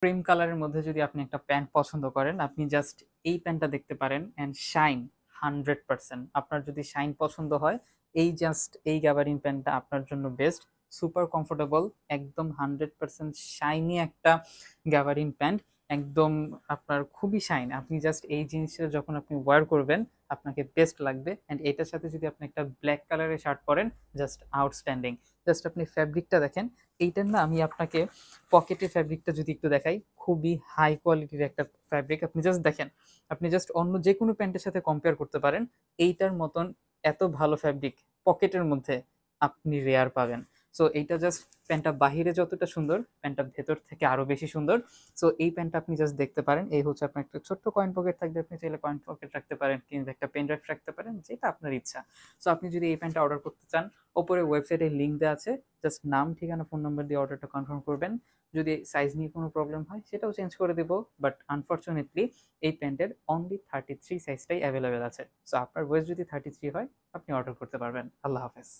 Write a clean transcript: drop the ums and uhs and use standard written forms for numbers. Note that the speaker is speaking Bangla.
ক্রিম কালারের মধ্যে যদি আপনি একটা প্যান্ট পছন্দ করেন, আপনি জাস্ট এই প্যান্টটা দেখতে পারেন। And shine 100%। আপনার যদি শাইন পছন্দ হয়, এই জাস্ট এই গ্যাবারিন প্যান্টটা আপনার জন্য বেস্ট। সুপার কমফোর্টেবল, একদম 100% শাইনি একটা গ্যাবারিন প্যান্ট। একদম আপনার খুবই শাইন। আপনি জাস্ট এই জিনিসটা যখন আপনি ওয়্যার করবেন, আপনাকে বেস্ট লাগবে। অ্যান্ড এটার সাথে যদি আপনি একটা ব্ল্যাক কালারের শার্ট পরেন, জাস্ট আউটস্ট্যান্ডিং। জাস্ট আপনি ফ্যাব্রিকটা দেখেন। এইটার না আমি আপনাকে পকেটের ফ্যাব্রিকটা যদি একটু দেখাই, খুবই হাই কোয়ালিটির একটা ফ্যাব্রিক। আপনি জাস্ট দেখেন, আপনি জাস্ট অন্য যে কোনো প্যান্টের সাথে কম্পেয়ার করতে পারেন। এইটার মতন এত ভালো ফ্যাব্রিক পকেটের মধ্যে আপনি রেয়ার পাবেন। সো এইটা জাস্ট, প্যান্টটা বাহিরে যতটা সুন্দর, প্যান্টটা ভেতর থেকে আরো বেশি সুন্দর। সো এই প্যান্টটা আপনি জাস্ট দেখতে পারেন। এই হচ্ছে আপনার একটা ছোট্ট কয়েন পকেট থাকবে, আপনি চাইলে কয়েন পকেট রাখতে পারেন, কিংবা একটা পেন ড্রাইভ রাখতে পারেন, যেটা আপনার ইচ্ছা। সো আপনি যদি এই প্যান্টটা অর্ডার করতে চান, ওপরে ওয়েবসাইটের লিঙ্ক দেওয়া আছে। জাস্ট নাম, ঠিকানা, ফোন নাম্বার দিয়ে অর্ডারটা কনফার্ম করবেন। যদি সাইজ নিয়ে কোনো প্রবলেম হয়, সেটাও চেঞ্জ করে দেবো। বাট আনফর্চুনেটলি এই প্যান্টের অনলি 33 সাইজটাই অ্যাভেলেবেল আছে। সো আপনার ওয়েস্ট যদি 33 হয়, আপনি অর্ডার করতে পারবেন। আল্লাহ হাফেজ।